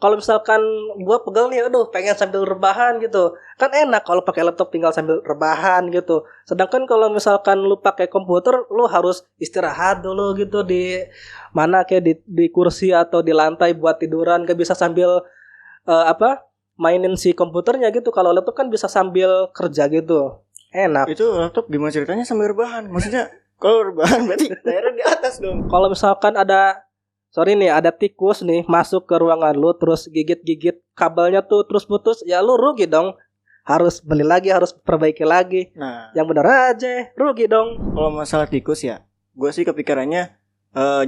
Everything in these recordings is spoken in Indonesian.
kalau misalkan gua pegel nih, aduh pengen sambil rebahan gitu. Kan enak kalau pakai laptop tinggal sambil rebahan gitu. Sedangkan kalau misalkan lu pakai komputer, lu harus istirahat dulu gitu di mana kayak di kursi atau di lantai buat tiduran, gak bisa sambil mainin si komputernya gitu. Kalau laptop kan bisa sambil kerja gitu. Enak. Itu laptop gimana ceritanya sambil rebahan? Maksudnya kalau rebahan berarti layarnya di atas dong. Kalau misalkan ada tikus nih masuk ke ruangan lu terus gigit-gigit kabelnya tuh terus putus, ya lu rugi dong. Harus beli lagi, harus perbaiki lagi. Nah, yang bener aja rugi dong. Kalau masalah tikus ya, gue sih kepikirannya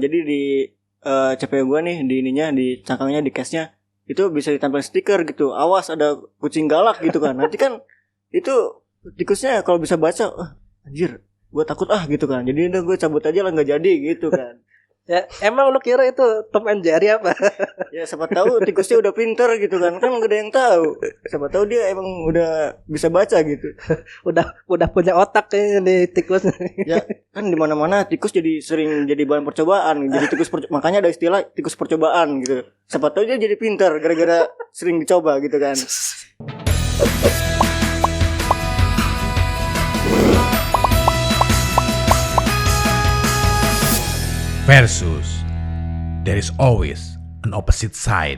jadi di CPU gue nih, di ininya, di cangkangnya, di case-nya itu bisa ditempel stiker gitu. Awas ada kucing galak gitu kan. Nanti kan itu tikusnya kalau bisa baca, anjir, gue takut gitu kan. Jadi udah gue cabut aja lah, nggak jadi gitu kan. Ya emang lu kira itu Tom and Jerry apa? Ya siapa tahu tikusnya udah pinter gitu kan gak ada yang tahu. Siapa tahu dia emang udah bisa baca gitu. udah punya otak kayaknya nih tikus. Ya kan di mana-mana tikus jadi sering jadi bahan percobaan. Jadi makanya ada istilah tikus percobaan gitu. Siapa tahu dia jadi pinter gara-gara sering dicoba gitu kan. Versus, there is always an opposite side.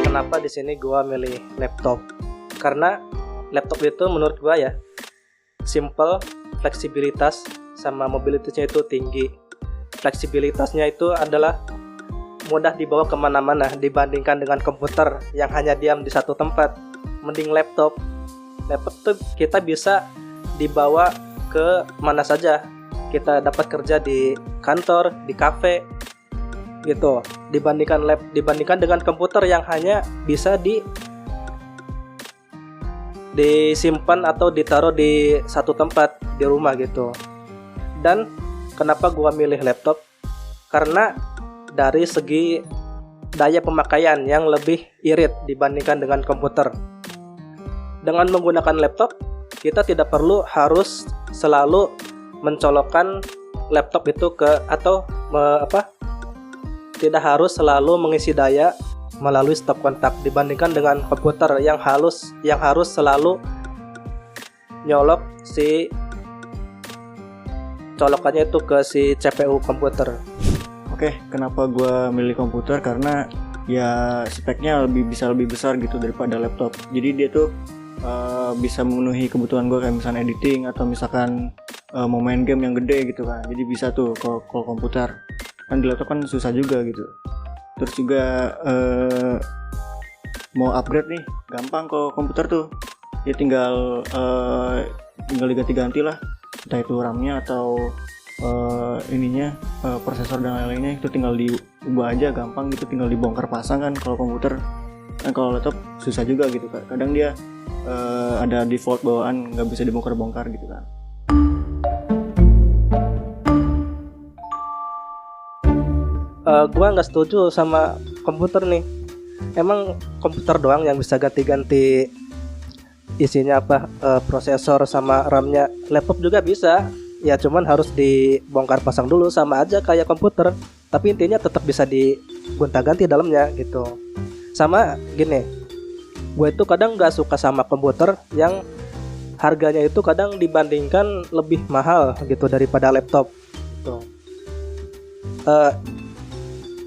Kenapa di sini gua milih laptop? Karena laptop itu menurut gua ya simple, fleksibilitas sama mobilitasnya itu tinggi. Fleksibilitasnya itu adalah mudah dibawa kemana-mana dibandingkan dengan komputer yang hanya diam di satu tempat. Mending laptop tuh kita bisa dibawa ke mana saja. Kita dapat kerja di kantor, di kafe gitu. Dibandingkan dengan komputer yang hanya bisa disimpan atau ditaruh di satu tempat di rumah gitu. Dan kenapa gua milih laptop? Karena dari segi daya pemakaian yang lebih irit dibandingkan dengan komputer. Dengan menggunakan laptop, kita tidak perlu harus selalu mencolokkan laptop itu tidak harus selalu mengisi daya melalui stop kontak dibandingkan dengan komputer yang harus selalu nyolok si colokannya itu ke si CPU komputer. Oke, kenapa gue milih komputer? Karena ya speknya bisa lebih besar gitu daripada laptop. Jadi dia tuh bisa memenuhi kebutuhan gue kayak misalnya editing atau misalkan mau main game yang gede gitu kan. Jadi bisa tuh kalau komputer. Kan di laptop kan susah juga gitu. Terus juga mau upgrade nih gampang. Kalau komputer tuh ya tinggal diganti-ganti lah, entah itu RAM-nya atau prosesor dan lain-lainnya. Itu tinggal diubah aja, gampang gitu, tinggal dibongkar pasang kan. Kalau komputer kan, kalau laptop susah juga gitu kan. Kadang dia ada default bawaan, nggak bisa dibongkar-bongkar gitu kan. Gua nggak setuju sama komputer nih. Emang komputer doang yang bisa ganti-ganti isinya prosesor sama RAM-nya. Laptop juga bisa. Ya cuman harus dibongkar pasang dulu, sama aja kayak komputer. Tapi intinya tetap bisa digonta-ganti dalamnya gitu. Sama gini, gue itu kadang gak suka sama komputer yang harganya itu kadang dibandingkan lebih mahal gitu daripada laptop gitu.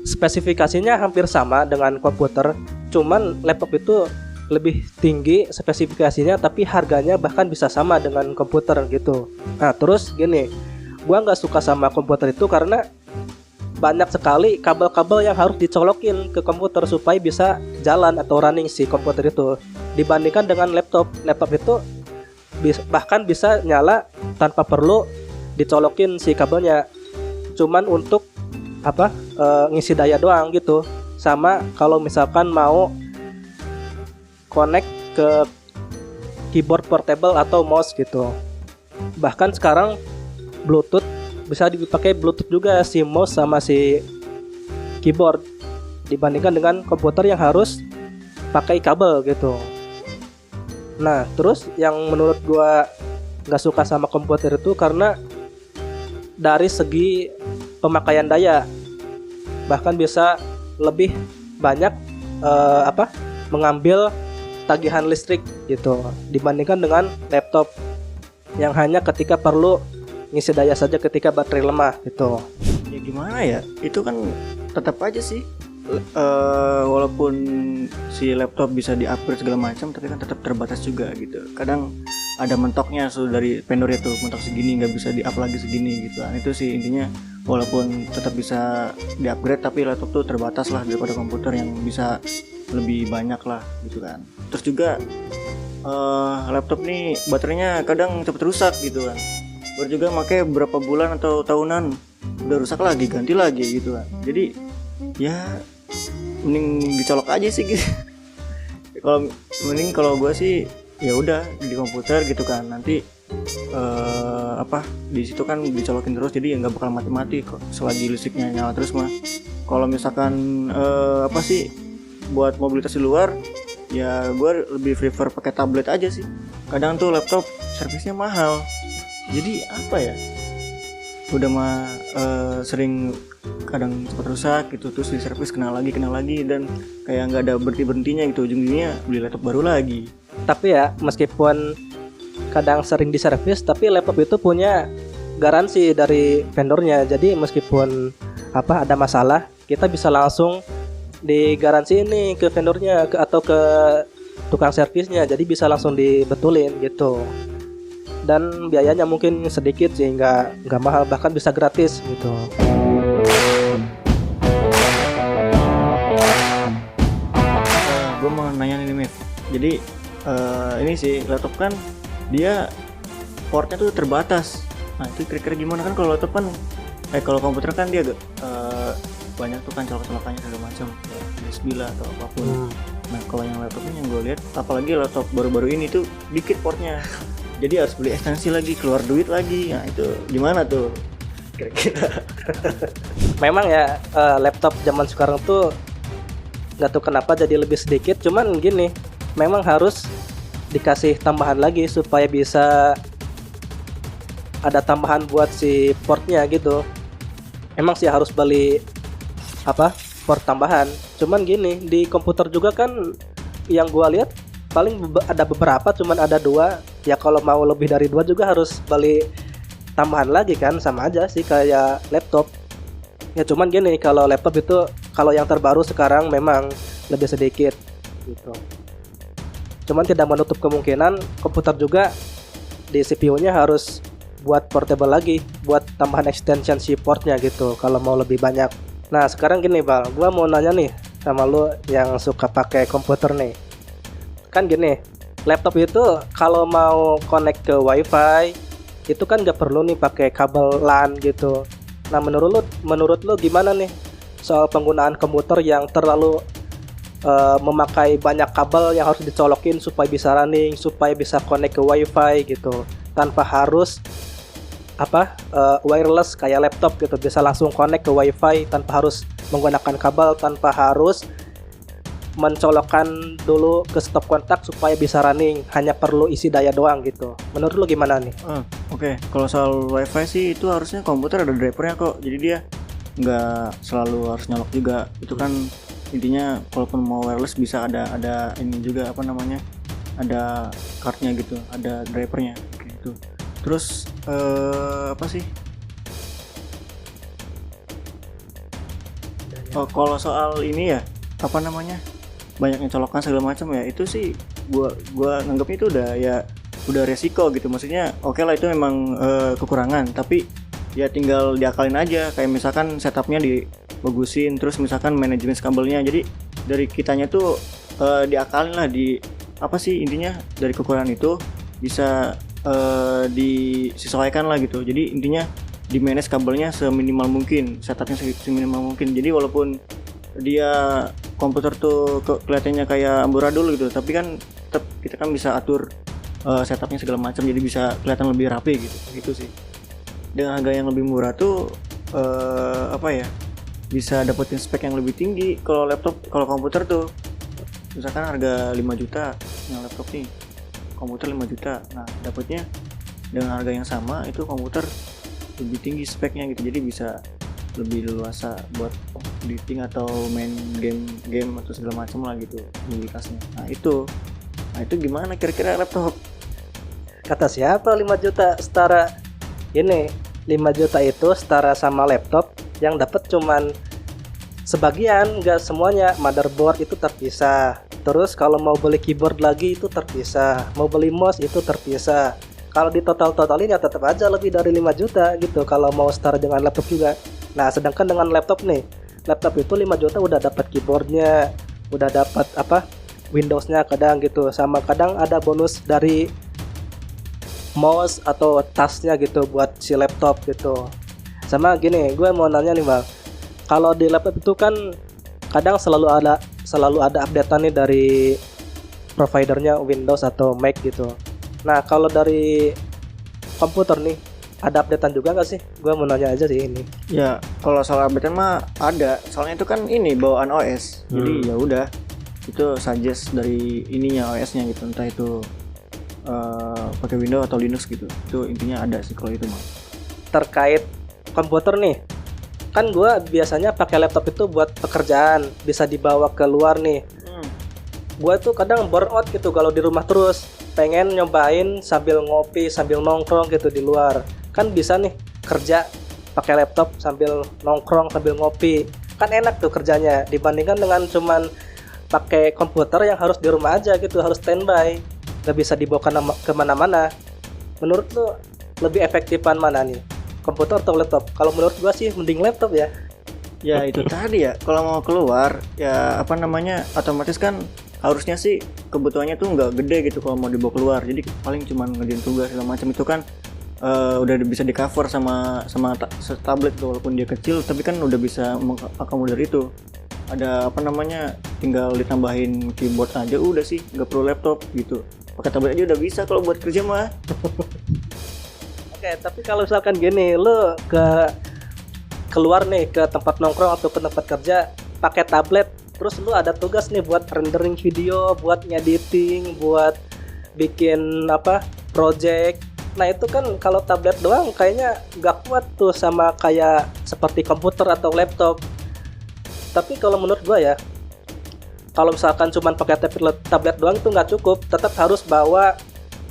Spesifikasinya hampir sama dengan komputer, cuman laptop itu lebih tinggi spesifikasinya tapi harganya bahkan bisa sama dengan komputer gitu. Nah terus gini, gue gak suka sama komputer itu karena banyak sekali kabel-kabel yang harus dicolokin ke komputer supaya bisa jalan atau running si komputer itu. Dibandingkan dengan laptop itu bahkan bisa nyala tanpa perlu dicolokin si kabelnya. Cuman untuk ngisi daya doang gitu. Sama kalau misalkan mau connect ke keyboard portable atau mouse gitu. Bahkan sekarang Bluetooth bisa dipakai Bluetooth juga si mouse sama si keyboard dibandingkan dengan komputer yang harus pakai kabel gitu. Nah terus yang menurut gua gak suka sama komputer itu karena dari segi pemakaian daya, bahkan bisa lebih banyak mengambil tagihan listrik gitu dibandingkan dengan laptop yang hanya ketika perlu ngisi daya saja ketika baterai lemah gitu. Ya gimana ya, itu kan tetap aja sih walaupun si laptop bisa di-upgrade segala macam, tapi kan tetap terbatas juga gitu. Kadang ada mentoknya dari vendor itu, mentok segini nggak bisa di-up lagi segini gitu kan. Itu sih intinya, walaupun tetap bisa di-upgrade tapi laptop tuh terbatas lah daripada komputer yang bisa lebih banyak lah gitu kan. Terus juga laptop nih baterainya kadang cepet rusak gitu kan. Baru juga pakai beberapa bulan atau tahunan udah rusak lagi, ganti lagi gitu kan. Jadi ya mending dicolok aja sih gitu. Kalau gue sih ya udah di komputer gitu kan, nanti di situ kan dicolokin terus, jadi ya nggak bakal mati-mati kok selagi listriknya nyala terus mah. Kalau misalkan buat mobilitas di luar, ya gue lebih prefer pakai tablet aja sih. Kadang tuh laptop servisnya mahal, jadi udah mah sering kadang cepat rusak gitu, terus di servis kena lagi dan kayak nggak ada berhentinya gitu, ujung-ujungnya beli laptop baru lagi. Tapi ya meskipun kadang sering diservis, tapi laptop itu punya garansi dari vendornya. Jadi meskipun ada masalah, kita bisa langsung digaransi ini ke vendornya atau ke tukang servisnya, jadi bisa langsung dibetulin gitu. Dan biayanya mungkin sedikit sih, nggak mahal, bahkan bisa gratis gitu. Gue mau nanya nih Mif, jadi ini sih laptop kan dia portnya tuh terbatas. Nah itu kira-kira gimana kan? Kalau laptop kan kalau komputer kan dia banyak tuh kan colok-colokannya segala macam, ya, USB lah atau apapun. Nah kalau yang laptopnya yang gue lihat, apalagi laptop baru-baru ini tuh dikit portnya, jadi harus beli ekstensi lagi, keluar duit lagi. Nah itu gimana tuh kira-kira? Memang ya laptop zaman sekarang tuh nggak tahu kenapa jadi lebih sedikit, cuman gini, memang harus dikasih tambahan lagi supaya bisa ada tambahan buat si portnya gitu. Emang sih harus beli port tambahan. Cuman gini, di komputer juga kan yang gua lihat paling ada beberapa, cuman ada 2. Ya kalau mau lebih dari 2 juga harus beli tambahan lagi kan, sama aja sih kayak laptop. Ya cuman gini, kalau laptop itu kalau yang terbaru sekarang memang lebih sedikit gitu. Cuman tidak menutup kemungkinan komputer juga di CPU-nya harus buat portable lagi, buat tambahan extension si portnya gitu kalau mau lebih banyak. Nah sekarang gini Bang, gua mau nanya nih sama lu yang suka pakai komputer nih. Kan gini, laptop itu kalau mau connect ke wifi itu kan gak perlu nih pakai kabel LAN gitu. Nah menurut lu gimana nih soal penggunaan komputer yang terlalu memakai banyak kabel yang harus dicolokin supaya bisa running, supaya bisa connect ke wifi gitu, tanpa harus wireless kayak laptop gitu, bisa langsung connect ke wifi tanpa harus menggunakan kabel, tanpa harus mencolokkan dulu ke stop kontak supaya bisa running, hanya perlu isi daya doang gitu. Menurut lu gimana nih? Oke. Kalau soal wifi sih itu harusnya komputer ada drivernya kok, jadi dia nggak selalu harus nyolok juga. Itu kan intinya kalaupun mau wireless bisa ada ini juga ada cardnya gitu, ada drivernya gitu. Terus kalau soal ini ya banyaknya colokan segala macam ya, itu sih gua nganggapnya itu udah resiko gitu. Maksudnya oke lah itu memang kekurangan, tapi ya tinggal diakalin aja. Kayak misalkan setupnya dibagusin, terus misalkan manajemen kabelnya, jadi dari kitanya tuh diakalin lah, intinya dari kekurangan itu bisa disesuaikan lah gitu. Jadi intinya di manage kabelnya seminimal mungkin, setupnya seminimal mungkin. Jadi walaupun dia komputer tuh kelihatannya kayak amburadul gitu, tapi kan tetap kita kan bisa atur setupnya segala macam, jadi bisa kelihatan lebih rapi gitu sih. Dengan harga yang lebih murah tuh bisa dapetin spek yang lebih tinggi. Kalau komputer tuh misalkan harga 5 juta yang laptop nih, komputer 5 juta. Nah dapatnya dengan harga yang sama itu komputer lebih tinggi speknya gitu, jadi bisa lebih leluasa buat editing atau main game atau segala macam lah gitu mobilitasnya. Nah itu gimana kira-kira laptop? Kata siapa 5 juta setara ini? 5 juta itu setara sama laptop yang dapat cuman sebagian, nggak semuanya. Motherboard itu terpisah. Terus kalau mau beli keyboard lagi itu terpisah. Mau beli mouse itu terpisah. Kalau di totalin ya tetap aja lebih dari 5 juta gitu kalau mau setara dengan laptop juga. Nah, sedangkan dengan laptop nih, laptop itu 5 juta udah dapat keyboardnya, udah dapat Windowsnya kadang gitu, sama kadang ada bonus dari mouse atau tasnya gitu buat si laptop gitu. Sama gini, gue mau nanya nih Bang, kalau di laptop itu kan kadang selalu ada updatean nih dari providernya Windows atau Mac gitu. Nah, kalau dari komputer nih, ada updatean juga nggak sih? Gue mau nanya aja sih ini. Ya kalau soal updatean mah ada, soalnya itu kan ini bawaan OS, jadi ya udah itu suggest dari ininya OS-nya gitu, entah itu pakai Windows atau Linux gitu. Itu intinya ada sih kalau itu mah. Terkait komputer nih, kan gue biasanya pakai laptop itu buat pekerjaan, bisa dibawa keluar nih. Gue tuh kadang burnout gitu kalau di rumah terus, pengen nyobain sambil ngopi, sambil nongkrong gitu di luar. Kan bisa nih kerja pakai laptop sambil nongkrong, sambil ngopi. Kan enak tuh kerjanya dibandingkan dengan cuman pakai komputer yang harus di rumah aja gitu, harus standby, gak bisa dibawa kemana-mana. Menurut lu lebih efektifan mana nih, komputer atau laptop? Kalau menurut gua sih mending laptop ya. Ya itu tadi ya, kalau mau keluar ya otomatis kan harusnya sih kebutuhannya tuh nggak gede gitu kalau mau dibawa keluar. Jadi paling cuma ngerjain tugas segala macam itu kan udah bisa di cover sama tablet tuh, walaupun dia kecil tapi kan udah bisa mengakomodir itu. Ada tinggal ditambahin keyboard aja udah sih, nggak perlu laptop gitu. Pakai tablet aja udah bisa kalau buat kerja mah. Oke, tapi kalau misalkan gini, lu keluar nih ke tempat nongkrong atau ke tempat kerja pakai tablet, terus lu ada tugas nih buat rendering video, buat ngediting, buat bikin project. Nah itu kan kalau tablet doang kayaknya nggak kuat tuh sama kayak seperti komputer atau laptop. Tapi kalau menurut gua ya, kalau misalkan cuman pakai tablet doang itu nggak cukup, tetap harus bawa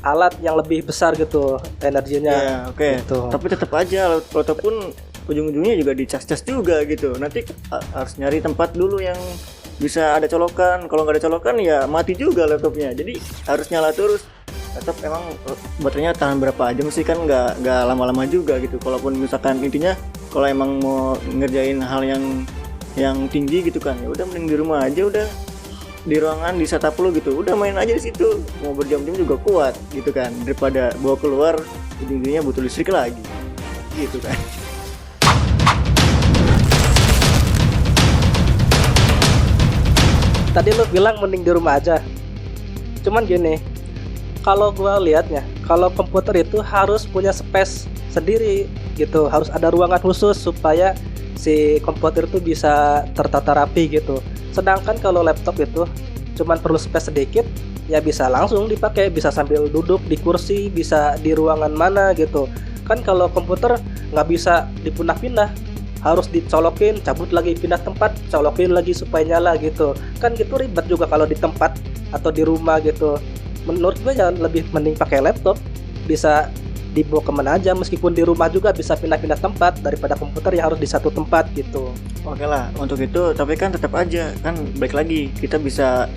alat yang lebih besar gitu energinya. Ya, oke. Gitu. Tapi tetap aja laptop pun ujung-ujungnya juga dicas-cas juga gitu. Nanti harus nyari tempat dulu yang bisa ada colokan. Kalau nggak ada colokan ya mati juga laptopnya. Jadi harus nyala terus. Laptop emang baterainya tahan berapa jam sih, kan nggak lama-lama juga gitu. Kalaupun misalkan intinya kalau emang mau ngerjain hal yang tinggi gitu kan, ya udah mending di rumah aja, udah di ruangan di setup lu gitu, udah main aja di situ, mau berjam-jam juga kuat gitu kan, daripada bawa keluar ujung-ujungnya butuh listrik lagi gitu kan. Tadi lu bilang mending di rumah aja. Cuman gini, kalau gua lihatnya, kalau komputer itu harus punya space sendiri gitu, harus ada ruangan khusus supaya si komputer itu bisa tertata rapi gitu. Sedangkan kalau laptop itu cuman perlu space sedikit, ya bisa langsung dipakai, bisa sambil duduk di kursi, bisa di ruangan mana gitu. Kan kalau komputer nggak bisa dipindah-pindah, harus dicolokin, cabut lagi, pindah tempat, colokin lagi supaya nyala gitu. Kan gitu ribet juga kalau di tempat atau di rumah gitu. Menurut gue ya lebih mending pakai laptop, bisa dibawa kemana aja, meskipun di rumah juga bisa pindah-pindah tempat daripada komputer yang harus di satu tempat gitu. Oke lah untuk itu, tapi kan tetap aja kan balik lagi kita bisa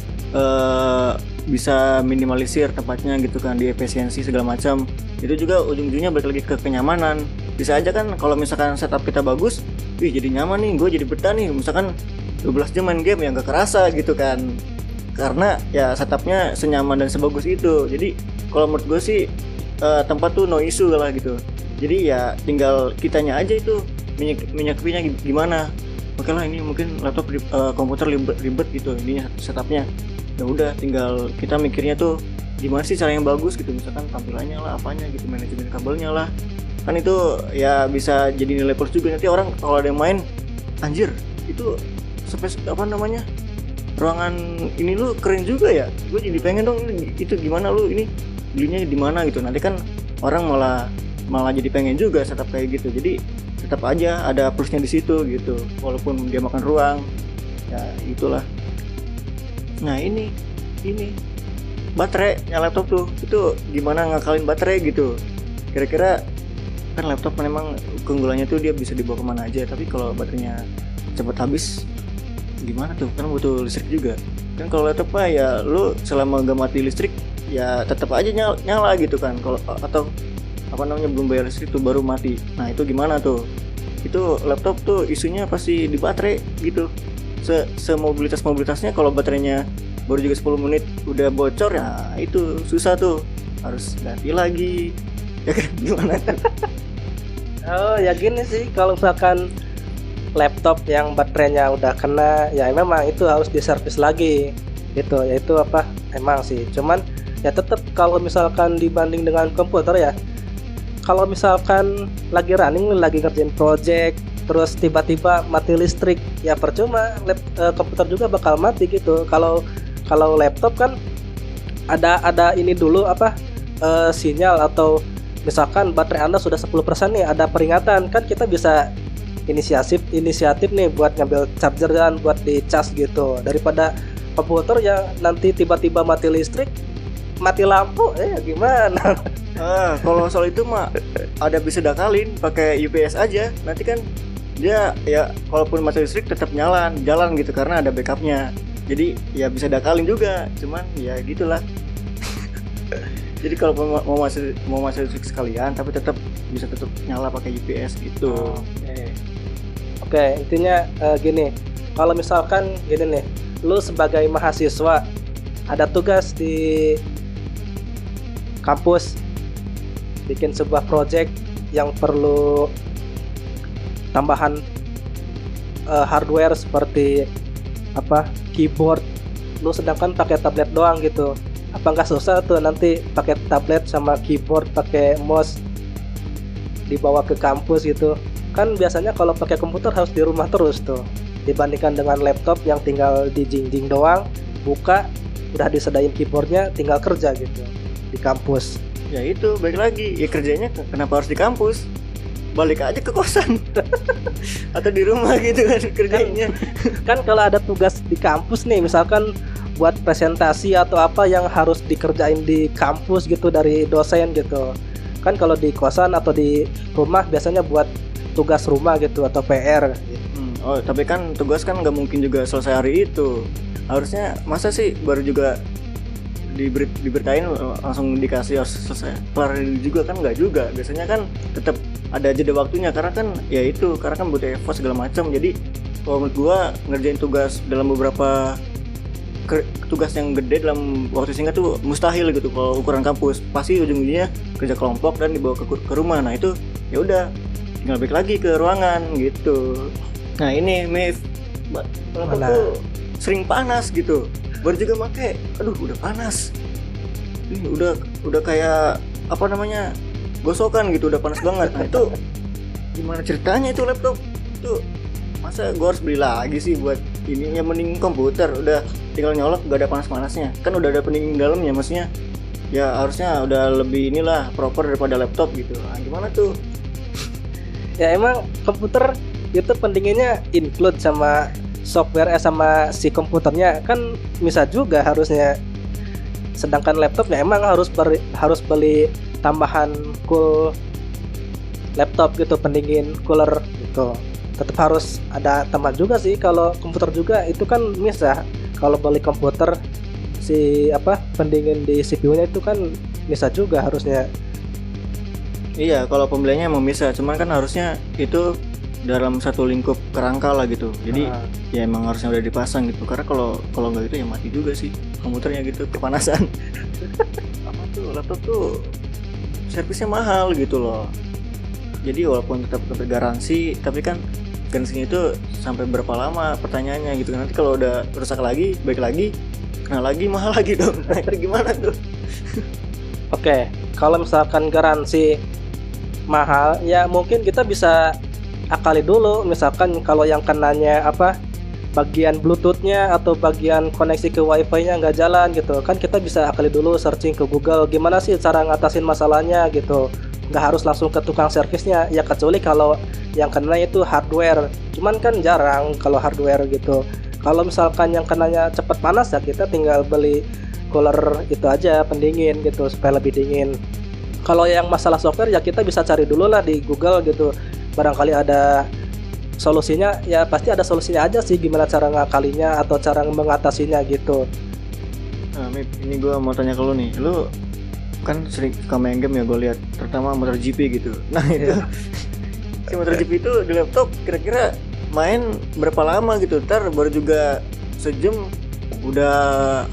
minimalisir tempatnya gitu kan, di efisiensi segala macam. Itu juga ujung-ujungnya balik lagi ke kenyamanan. Bisa aja kan kalau misalkan setup kita bagus, jadi nyaman nih, gue jadi betah nih, misalkan 12 jam main game yang gak kerasa gitu kan, karena ya setupnya senyaman dan sebagus itu. Jadi kalau menurut gue sih tempat tuh no issue lah gitu. Jadi ya tinggal kitanya aja itu menyikapinya gimana. Oke lah, ini mungkin laptop komputer ribet gitu ininya setupnya. Ya udah tinggal kita mikirnya tuh gimana sih cara yang bagus gitu, misalkan tampilannya lah, apanya gitu, manajemen kabelnya lah. Kan itu ya bisa jadi nilai plus juga. Nanti orang kalau ada yang main, anjir itu ruangan ini lu keren juga ya, gue jadi pengen dong itu gimana lu ini belinya di mana gitu. Nanti kan orang malah malah jadi pengen juga setup kayak gitu. Jadi tetap aja ada plusnya di situ gitu, walaupun dia makan ruang. Ya itulah. Nah ini baterainya laptop tuh, itu gimana ngakalin baterai gitu? Kira-kira kan laptop memang keunggulannya tuh dia bisa dibawa kemana aja, tapi kalau baterainya cepat habis gimana tuh? Kan butuh listrik juga. Kan kalau laptop mah ya lu selama gak mati listrik ya tetap aja nyala gitu kan. Kalau atau apa namanya belum bayar listrik tuh baru mati. Nah itu gimana tuh? Itu laptop tuh isunya pasti di baterai gitu. Mobilitasnya kalau baterainya baru juga 10 menit udah bocor ya itu susah tuh, harus ganti lagi ya kan, gimana tuh? Oh ya gini sih, kalau misalkan laptop yang baterainya udah kena ya memang itu harus diservis lagi gitu, yaitu apa emang sih, cuman ya tetap kalau misalkan dibanding dengan komputer ya, kalau misalkan lagi running, lagi ngerjain project terus tiba-tiba mati listrik ya percuma, komputer juga bakal mati gitu. Kalau laptop kan ada ini dulu apa sinyal, atau misalkan baterai Anda sudah 10% nih, ada peringatan kan, kita bisa inisiatif nih buat ngambil charger dan buat dicas gitu, daripada komputer yang nanti tiba-tiba mati listrik, mati lampu gimana. Kalau soal itu mah ada bisa dakalin pakai UPS aja, nanti kan dia ya kalaupun mati listrik tetap jalan gitu karena ada backupnya. Jadi ya bisa dakalin juga, cuman ya gitulah. Jadi kalau mau masuk listrik sekalian tapi tetap bisa nyala pakai UPS gitu. Oke, intinya gini, kalau misalkan gini nih, lu sebagai mahasiswa ada tugas di kampus bikin sebuah project yang perlu tambahan hardware seperti apa, keyboard, lu sedangkan pakai tablet doang gitu, apa nggak susah tuh nanti pakai tablet sama keyboard, pakai mouse dibawa ke kampus gitu kan? Biasanya kalau pakai komputer harus di rumah terus tuh, dibandingkan dengan laptop yang tinggal dijingjing doang, buka udah disediain keyboardnya, tinggal kerja gitu di kampus. Ya itu balik lagi, ya kerjanya kenapa harus di kampus? Balik aja ke kosan atau di rumah gitu kan kerjanya. Kan kalau ada tugas di kampus nih, misalkan buat presentasi atau apa yang harus dikerjain di kampus gitu dari dosen gitu kan, kalau di kosan atau di rumah biasanya buat tugas rumah gitu atau PR gitu. Oh tapi kan tugas kan nggak mungkin juga selesai hari itu, harusnya masa sih baru juga diberitain langsung dikasih harus selesai kelar juga kan, nggak juga, biasanya kan tetap ada jeda waktunya karena kan ya itu, karena kan butuh effort segala macam. Jadi kalau menurut gua ngerjain tugas dalam beberapa tugas yang gede dalam waktu singkat tuh mustahil gitu kalau ukuran kampus, pasti ujung-ujungnya kerja kelompok dan dibawa ke rumah. Nah itu ya udah tinggal balik lagi ke ruangan gitu. Nah ini Mif, laptop tuh sering panas gitu, baru juga make, aduh udah panas, ini udah kayak apa namanya, gosokan gitu, udah panas banget. Nah itu gimana ceritanya itu laptop itu, masa gue harus beli lagi sih buat ini? Ya mending komputer, udah tinggal nyolok gak ada panas-panasnya kan, udah ada pendingin dalamnya, maksudnya ya harusnya udah lebih inilah proper daripada laptop gitu. Nah gimana tuh? Ya emang komputer itu pendinginnya include sama software sama si komputernya kan bisa juga harusnya, sedangkan laptop ya emang harus beli tambahan cool laptop gitu, pendingin cooler gitu, tetap harus ada tambah juga sih. Kalau komputer juga itu kan misah, kalau beli komputer si apa pendingin di CPU-nya itu kan misah juga harusnya. Iya, kalau pembeliannya emang bisa, cuman kan harusnya itu dalam satu lingkup kerangka lah gitu. Jadi ya emang harusnya udah dipasang gitu. Karena kalau nggak gitu ya mati juga sih komputernya gitu, kepanasan. Apa tuh laptop tuh servisnya mahal gitu loh. Jadi walaupun tetap garansi, tapi kan garansinya itu sampai berapa lama pertanyaannya gitu. Nanti kalau udah rusak lagi, baik lagi, kena lagi, mahal lagi dong. Nah itu gimana tuh? Oke, kalau misalkan garansi mahal ya mungkin kita bisa akali dulu, misalkan kalau yang kenanya apa bagian bluetoothnya atau bagian koneksi ke wifi-nya nggak jalan gitu kan, kita bisa akali dulu searching ke Google gimana sih cara ngatasin masalahnya gitu. nggak harus langsung ke tukang servisnya ya, kecuali kalau yang kena itu hardware. Cuman kan jarang kalau hardware gitu. Kalau misalkan yang kenanya cepat panas ya kita tinggal beli cooler itu aja, pendingin gitu supaya lebih dingin. Kalau yang masalah software ya kita bisa cari dulu lah di Google gitu, barangkali ada solusinya. Ya pasti ada solusinya aja sih, gimana cara ngakalinya atau cara mengatasinya gitu. Nah, Mip, ini gue mau tanya ke lu nih. Lu kan sering suka main game ya, gue lihat terutama MotoGP gitu. Nah itu si MotoGP itu di laptop kira-kira main berapa lama gitu? Ntar baru juga sejam udah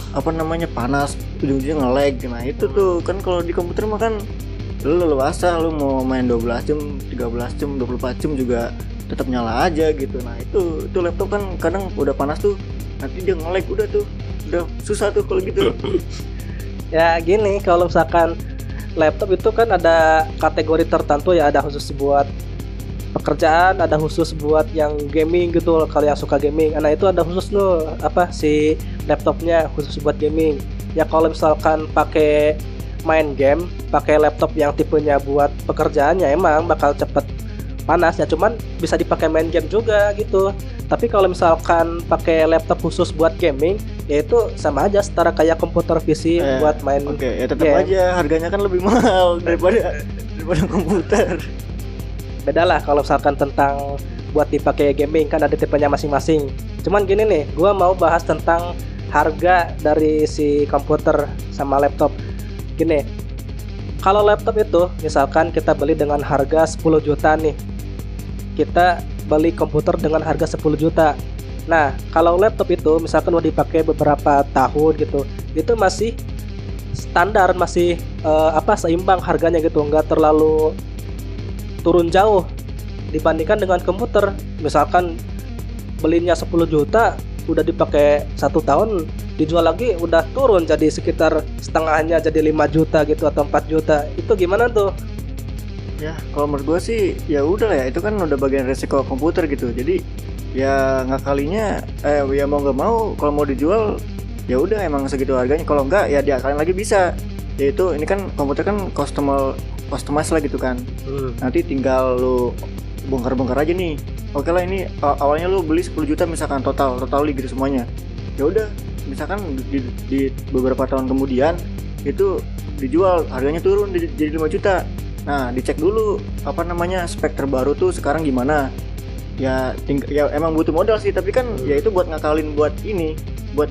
panas, ujung-ujungnya nge-lag. Nah itu tuh kan kalau di komputer mah kan lu leluasa, lu mau main 12 jam, 13 jam, 24 jam juga tetap nyala aja gitu. Nah itu laptop kan kadang udah panas tuh nanti dia nge-lag, udah susah tuh kalau gitu. Ya gini, kalau misalkan laptop itu kan ada kategori tertentu ya, ada khusus buat pekerjaan, ada khusus buat yang gaming gitu. Kalau yang suka gaming, nah itu ada khusus loh si laptopnya khusus buat gaming. Ya kalau misalkan pakai main game, pakai laptop yang tipenya buat pekerjaannya emang bakal cepet panas ya, cuman bisa dipakai main game juga gitu. Tapi kalau misalkan pakai laptop khusus buat gaming, ya itu sama aja setara kayak komputer PC buat main. Oke, ya tetap aja harganya kan lebih mahal daripada komputer. Beda lah kalau misalkan tentang buat dipakai gaming, kan ada tipenya masing-masing. Cuman gini nih, gua mau bahas tentang harga dari si komputer sama laptop. Gini, kalau laptop itu misalkan kita beli dengan harga 10 juta nih, kita beli komputer dengan harga 10 juta. Nah kalau laptop itu misalkan mau dipakai beberapa tahun gitu, itu masih standar, masih seimbang harganya gitu, nggak terlalu turun jauh dibandingkan dengan komputer. Misalkan belinya 10 juta udah dipakai 1 tahun, dijual lagi udah turun jadi sekitar setengahnya, jadi 5 juta gitu atau 4 juta. Itu gimana tuh? Ya kalau menurut gue sih ya udah lah ya, itu kan udah bagian resiko komputer gitu. Jadi ya ngakalinya ya mau nggak mau, kalau mau dijual ya udah emang segitu harganya. Kalau enggak ya diakalin lagi bisa. Yaitu ini kan komputer kan customize lah gitu kan. Nanti tinggal lu bongkar-bongkar aja nih. Oke lah, ini awalnya lu beli 10 juta misalkan total gitu semuanya. Ya udah, misalkan di beberapa tahun kemudian itu dijual harganya turun jadi 5 juta. Nah, dicek dulu spek terbaru tuh sekarang gimana. Ya emang butuh modal sih, tapi kan ya itu buat ngakalin buat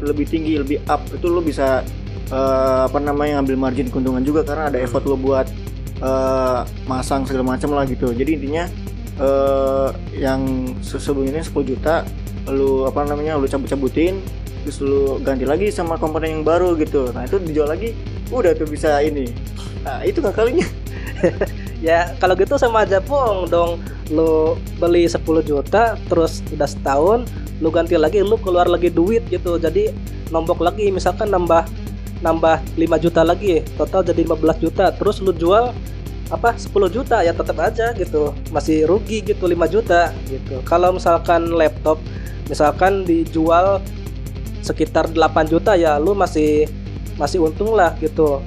lebih tinggi, lebih up. Itu lu bisa ngambil margin keuntungan juga karena ada effort lu buat masang segala macam lah gitu. Jadi intinya yang sebelumnya 10 juta lu cabut-cabutin, terus lu ganti lagi sama komponen yang baru gitu. Nah itu dijual lagi, udah tuh bisa ini. Nah itu ngakalinya. Ya kalau gitu sama aja bohong dong. Lu beli 10 juta terus udah setahun lu ganti lagi, lu keluar lagi duit gitu, jadi nombok lagi, misalkan nambah 5 juta lagi, total jadi 15 juta. Terus lu jual 10 juta, ya tetap aja gitu, masih rugi gitu 5 juta gitu. Kalau misalkan laptop misalkan dijual sekitar 8 juta ya lu masih untung lah gitu,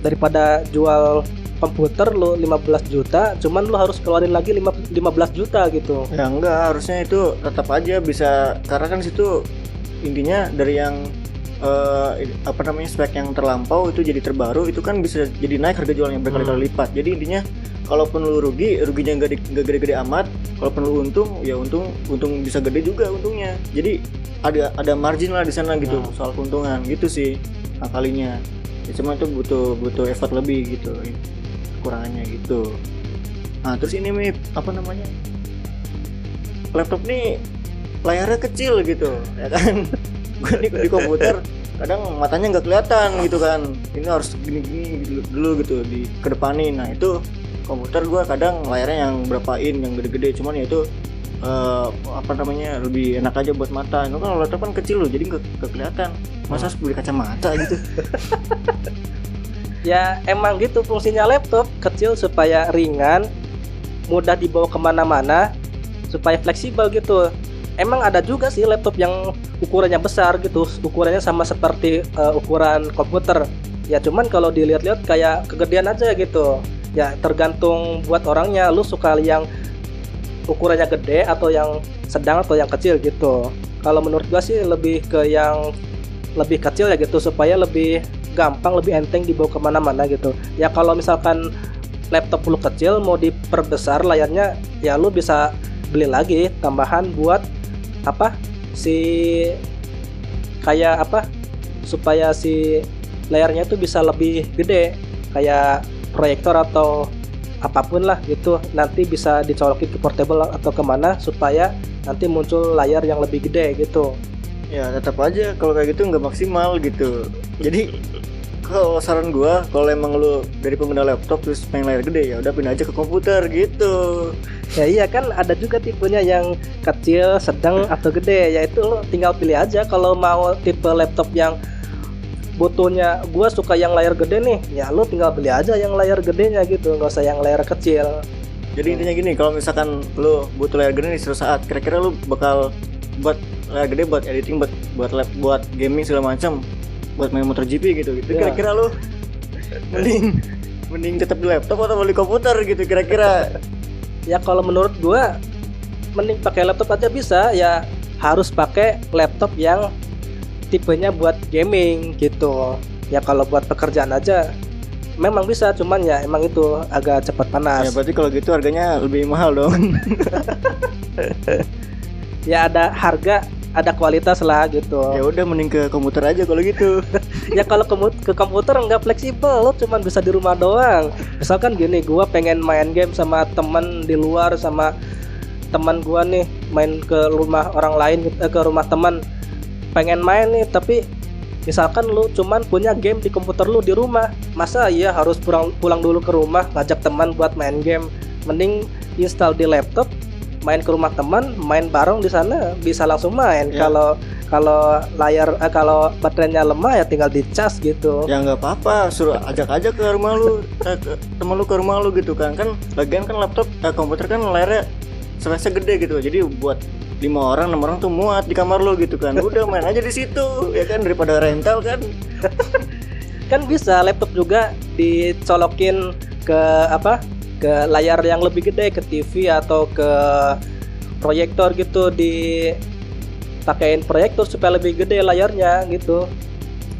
daripada jual komputer lu 15 juta cuman lu harus keluarin lagi 15 juta gitu. Ya enggak, harusnya itu tetap aja bisa, karena kan situ intinya dari yang spek yang terlampau itu jadi terbaru, itu kan bisa jadi naik harga jualnya berkali-kali lipat. Jadi intinya kalaupun lu ruginya nggak gede-gede amat, kalaupun lu untung ya untung bisa gede juga untungnya. Jadi ada margin lah di sana gitu, soal keuntungan gitu sih kalinya. Ya, cuma itu butuh effort lebih gitu, kekurangannya gitu. Nah terus ini laptop nih layarnya kecil gitu ya kan. Gue di komputer kadang matanya nggak kelihatan gitu kan, ini harus gini dulu gitu di kedepanin. Nah itu komputer gue kadang layarnya yang berapa in, yang gede-gede, cuman ya itu lebih enak aja buat mata. Itu kan laptop kan kecil loh, jadi nggak kelihatan. Masa harus beli kacamata gitu. Ya emang gitu fungsinya laptop, kecil supaya ringan, mudah dibawa kemana-mana, supaya fleksibel gitu. Emang ada juga sih laptop yang ukurannya besar gitu, ukurannya sama seperti ukuran komputer. Ya cuman kalau dilihat-lihat kayak kegedean aja gitu. Ya tergantung buat orangnya, lu suka yang ukurannya gede atau yang sedang atau yang kecil gitu. Kalau menurut gua sih lebih ke yang lebih kecil ya gitu, supaya lebih gampang, lebih enteng dibawa kemana-mana gitu. Ya kalau misalkan laptop lu kecil mau diperbesar layarnya, ya lu bisa beli lagi tambahan buat apa si kayak apa supaya si layarnya itu bisa lebih gede, kayak proyektor atau apapun lah gitu, nanti bisa dicolokin ke portable atau kemana supaya nanti muncul layar yang lebih gede gitu. Ya tetap aja kalau kayak gitu nggak maksimal gitu. Jadi kalau saran gua, kalau emang lu dari pengguna laptop terus pengen layar gede, ya udah pindah aja ke komputer gitu. Ya iya kan ada juga tipenya yang kecil, sedang atau gede, yaitu lo tinggal pilih aja. Kalau mau tipe laptop yang butuhnya, gua suka yang layar gede nih, ya lo tinggal beli aja yang layar gedenya gitu, nggak usah yang layar kecil. Jadi intinya gini, kalau misalkan lu butuh layar gede nih suatu saat, kira-kira lu bakal buat layar gede buat editing, buat gaming segala macam, buat main MotoGP gitu. Ya. Kira-kira lu mending tetap di laptop atau beli komputer gitu kira-kira? Ya kalau menurut gua mending pakai laptop aja bisa, ya harus pakai laptop yang tipenya buat gaming gitu. Ya kalau buat pekerjaan aja memang bisa, cuman ya emang itu agak cepat panas. Ya berarti kalau gitu harganya lebih mahal dong. Ya ada harga, ada kualitas lah gitu. Ya udah mending ke komputer aja kalau gitu. Ya kalau ke komputer nggak fleksibel, lo cuman bisa di rumah doang. Misalkan gini, gua pengen main game sama teman di luar, sama teman gua nih main ke rumah orang lain, ke rumah teman, pengen main nih, tapi misalkan lu cuman punya game di komputer lu di rumah, masa iya harus pulang dulu ke rumah ngajak teman buat main game? Mending install di laptop, main ke rumah teman, main bareng di sana, bisa langsung main. Ya. Kalau layar kalau baterainya lemah ya tinggal dicas gitu. Ya nggak apa-apa, suruh ajak aja ke rumah lu, temen lu ke rumah lu gitu kan. Kan lagian kan laptop, komputer kan layarnya space-nya gede gitu. Jadi buat 5 orang, 6 orang tuh muat di kamar lu gitu kan. Udah main aja di situ ya kan, daripada rental kan. Kan bisa laptop juga dicolokin ke apa? Ke layar yang lebih gede, ke TV atau ke proyektor gitu, dipakein proyektor supaya lebih gede layarnya gitu.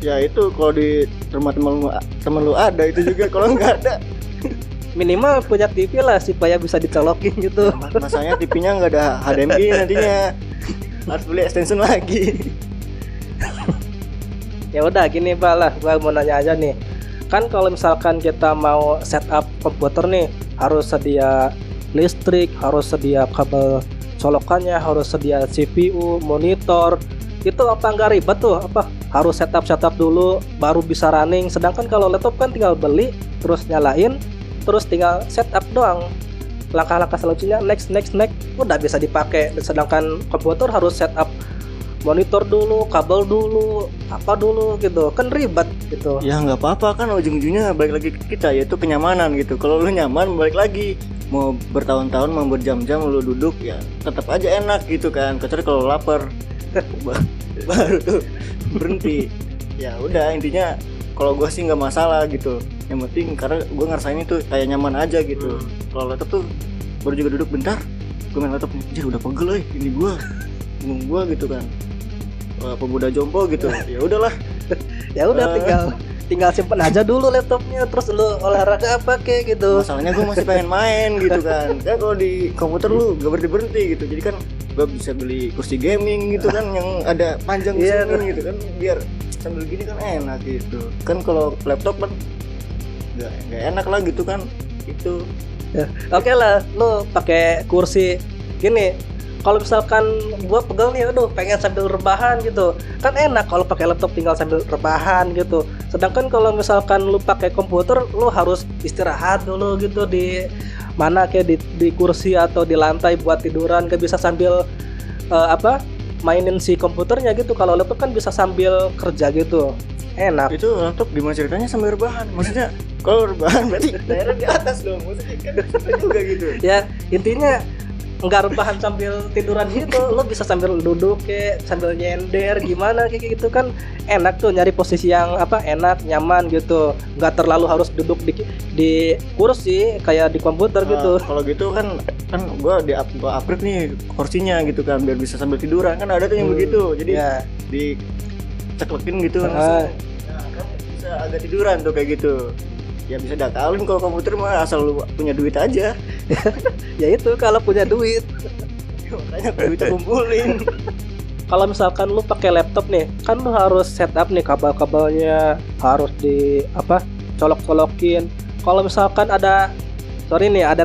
Ya itu kalau di rumah temen lu ada itu juga, kalau nggak ada Minimal punya TV lah supaya bisa dicolokin gitu. masanya TV-nya nggak ada HDMI nantinya, harus beli extension lagi. Ya udah gini Pak lah, gua mau nanya aja nih. Kan kalau misalkan kita mau setup komputer nih, harus sedia listrik, harus sedia kabel colokannya, harus sedia CPU, monitor. Itu apa nggak ribet tuh? Apa harus setup dulu baru bisa running? Sedangkan kalau laptop kan tinggal beli, terus nyalain, terus tinggal setup doang. Langkah-langkah selanjutnya next, udah bisa dipakai. Sedangkan komputer harus setup monitor dulu, kabel dulu, apa dulu gitu, kan ribet gitu. Ya nggak apa-apa, kan ujung-ujungnya balik lagi ke kita, yaitu kenyamanan gitu. Kalau lu nyaman, balik lagi mau bertahun-tahun, mau berjam-jam lu duduk, ya tetap aja enak gitu kan. Kecuali kalau lapar baru tuh berhenti. Ya udah, intinya kalau gue sih nggak masalah gitu. Yang penting karena gue ngerasain itu kayak nyaman aja gitu. Kalau laptop tuh baru juga duduk bentar, gue main laptop, anjir udah pegel ini gue gitu kan. Pemuda jompo gitu. Ya udahlah. Ya udah tinggal simpen aja dulu laptopnya, terus lu olahraga apa kayak gitu. Masalahnya gue masih pengen main gitu kan. Kan kalau di komputer lu gak berhenti gitu. Jadi kan gue bisa beli kursi gaming gitu kan, yang ada panjang sini gitu kan, biar sambil gini kan enak gitu. Kan kalau laptop kan gak enak lah gitu kan. Itu Ya, oke lah, lu pakai kursi gini. Kalau misalkan gua pegel nih, aduh pengen sambil rebahan gitu, kan enak kalau pakai laptop tinggal sambil rebahan gitu. Sedangkan kalau misalkan lu pakai komputer, lu harus istirahat dulu gitu di mana kayak di kursi atau di lantai buat tiduran, gak bisa sambil mainin si komputernya gitu. Kalau laptop kan bisa sambil kerja gitu, enak. Itu laptop gimana ceritanya sambil rebahan? Maksudnya kalau rebahan berarti daerah di atas dong, maksudnya kan juga gitu. Ya intinya nggak rebahan sambil tiduran gitu, lo bisa sambil duduk kayak sambil nyender gimana kayak gitu kan enak tuh, nyari posisi yang enak nyaman gitu, nggak terlalu harus duduk di kursi kayak di komputer gitu. Kalau gitu kan gua upgrade nih kursinya gitu kan biar bisa sambil tiduran, kan ada tuh yang begitu, jadi Ya. diceklekin gitu langsung. Nah, kan bisa agak tiduran tuh kayak gitu. Ya bisa diakalin kalau komputer mah asal lu punya duit aja. Ya itu kalau punya duit. Makanya duitnya kumpulin. Kalau misalkan lu pakai laptop nih, kan lu harus setup nih kabel-kabelnya, harus colok-colokin. Kalau misalkan ada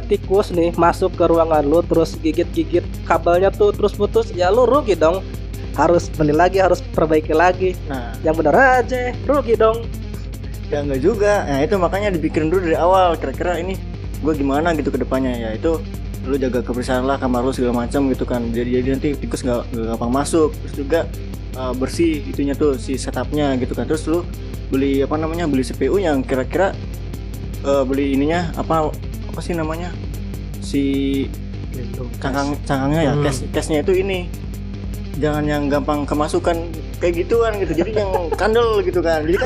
tikus nih masuk ke ruangan lu terus gigit-gigit kabelnya tuh terus putus, ya lu rugi dong. Harus beli lagi, harus perbaiki lagi. Nah, Yang bener aja, rugi dong. ya enggak juga. Nah itu makanya dipikirin dulu dari awal, kira-kira ini gue gimana gitu ke depannya. Ya itu lu jaga kebersihan lah kamar lu segala macam gitu kan, jadi nanti tikus nggak gampang masuk. Terus juga bersih itunya tuh si setupnya gitu kan. Terus lu beli beli CPU yang kira-kira beli ininya apa sih namanya, si cangkangnya ya, case-nya itu ini jangan yang gampang kemasukan kayak gituan gitu, jadi yang kandel gitu kan. Jadi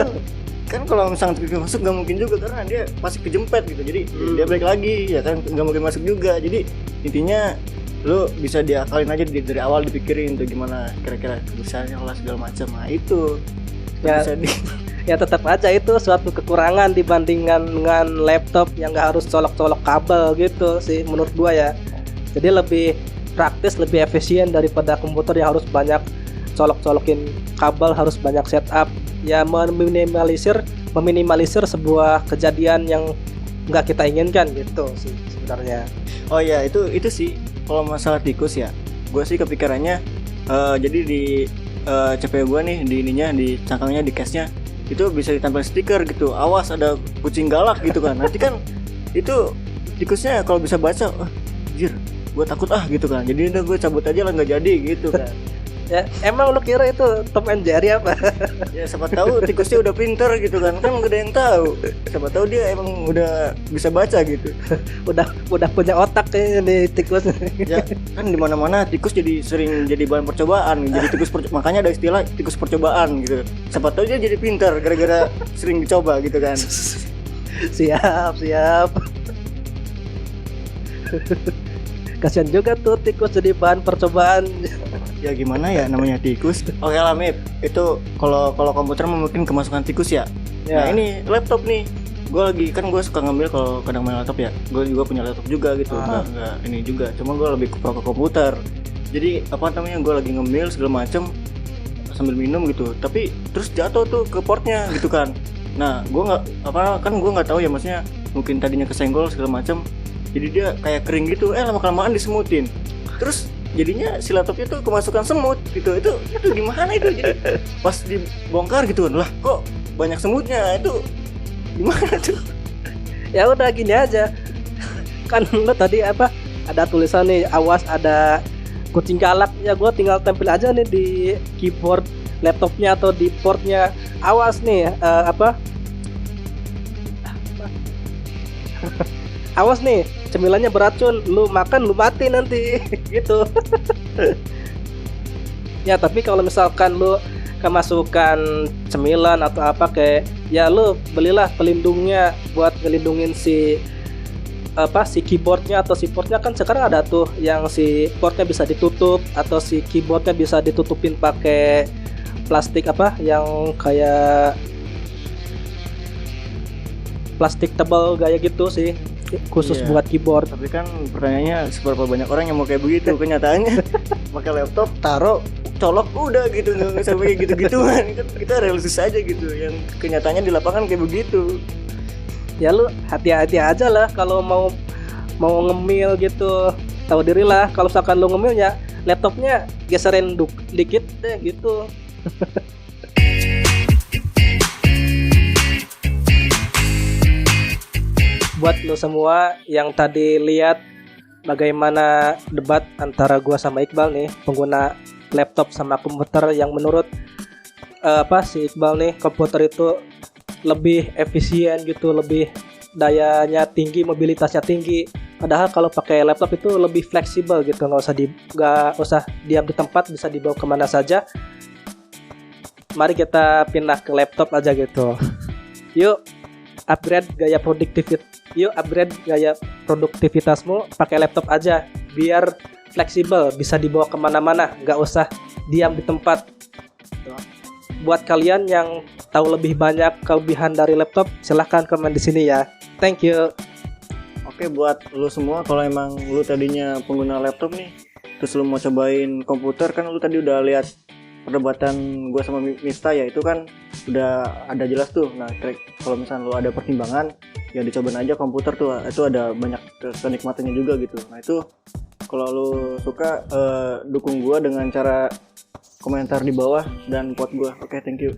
kan kalau misalnya tikus masuk nggak mungkin juga karena dia pasti kejempet gitu, jadi dia balik lagi ya kan, nggak mungkin masuk juga. Jadi intinya lu bisa diakalin aja dari awal, dipikirin tuh gimana kira-kira kebersihannya lah segala macam. Nah itu Ya, ya tetap aja itu suatu kekurangan dibandingkan dengan laptop yang nggak harus colok-colok kabel gitu sih menurut gua ya. Jadi lebih praktis, lebih efisien daripada komputer yang harus banyak colok-colokin kabel, harus banyak setup. Ya meminimalisir sebuah kejadian yang nggak kita inginkan gitu sih sebenarnya. Oh ya itu sih kalau masalah tikus ya, gue sih kepikirannya jadi di CPU gue nih, di ininya, di cangkangnya, di case-nya itu bisa ditempel stiker gitu, awas ada kucing galak gitu kan. Nanti kan itu tikusnya kalau bisa baca, anjir gue takut gitu kan, jadi udah gue cabut aja lah, nggak jadi gitu kan. Ya emang lu kira itu Tom and Jerry apa? Ya siapa tahu tikusnya udah pinter gitu kan gak ada yang tahu, siapa tahu dia emang udah bisa baca gitu. udah punya otak kayaknya nih tikus. Ya kan di mana-mana tikus sering jadi bahan percobaan, jadi makanya ada istilah tikus percobaan gitu. Siapa tahu dia jadi pinter gara-gara sering dicoba gitu kan. Siap. Kasian juga tuh tikus jadi bahan percobaan. Ya gimana ya, namanya tikus. Oke lah Mip, itu kalau komputer mungkin kemasukan tikus ya. Nah ini laptop nih, gue suka ngambil kalau kadang main laptop ya. Gue juga punya laptop juga gitu, nggak ini juga. Cuma gue lebih ke komputer. Jadi gue lagi ngemil segala macem sambil minum gitu. Tapi terus jatuh tuh ke portnya gitu kan. Nah gue nggak tahu ya, maksudnya mungkin tadinya kesenggol segala macem. Jadi dia kayak kering gitu, lama-kelamaan disemutin. Terus jadinya si laptopnya tuh kemasukan semut gitu. Itu gimana itu? Jadi pas dibongkar gitu lah, kok banyak semutnya, itu gimana tuh? Ya udah gini aja. Kan lo tadi ada tulisan nih, awas ada kucing galak. Ya gue tinggal tempel aja nih di keyboard laptopnya atau di portnya, awas nih awas nih cemilannya beracun, lu makan lu mati nanti gitu. Ya tapi kalau misalkan lu kemasukan cemilan atau kayak ya lu belilah pelindungnya buat ngelindungin si keyboardnya atau si portnya. Kan sekarang ada tuh yang si portnya bisa ditutup atau si keyboardnya bisa ditutupin pakai plastik yang kayak plastik tebal gaya gitu sih, khusus buat keyboard. Tapi kan pertanyaannya seberapa banyak orang yang mau kayak begitu. Kenyataannya pakai laptop, taruh, colok, udah gitu, nggak sampai gitu-gituan. Kita realistis aja gitu, yang kenyataannya di lapangan kayak begitu. Ya lu hati-hati aja lah kalau mau ngemil gitu, tahu diri lah. Kalau misalkan lu ngemil ya laptopnya geserin dikit deh gitu. Buat lo semua yang tadi lihat bagaimana debat antara gua sama Iqbal nih, pengguna laptop sama komputer, yang menurut si Iqbal nih komputer itu lebih efisien gitu, lebih dayanya tinggi, mobilitasnya tinggi. Padahal kalau pakai laptop itu lebih fleksibel gitu, nggak usah diam di tempat, bisa dibawa kemana saja. Mari kita pindah ke laptop aja gitu. Yuk upgrade gaya produktivitasmu pakai laptop aja, biar fleksibel, bisa dibawa kemana-mana, nggak usah diam di tempat. Buat kalian yang tahu lebih banyak kelebihan dari laptop, silahkan komen di sini ya. Thank you. Oke, buat lu semua, kalau emang lu tadinya pengguna laptop nih, terus lu mau cobain komputer, kan lu tadi udah lihat perdebatan gue sama Mista ya, itu kan udah ada jelas tuh. Nah, kalau misalnya lu ada pertimbangan, ya dicobain aja komputer tuh, itu ada banyak kenikmatannya juga gitu. Nah itu kalau lu suka, dukung gue dengan cara komentar di bawah dan vote gue. Oke, thank you.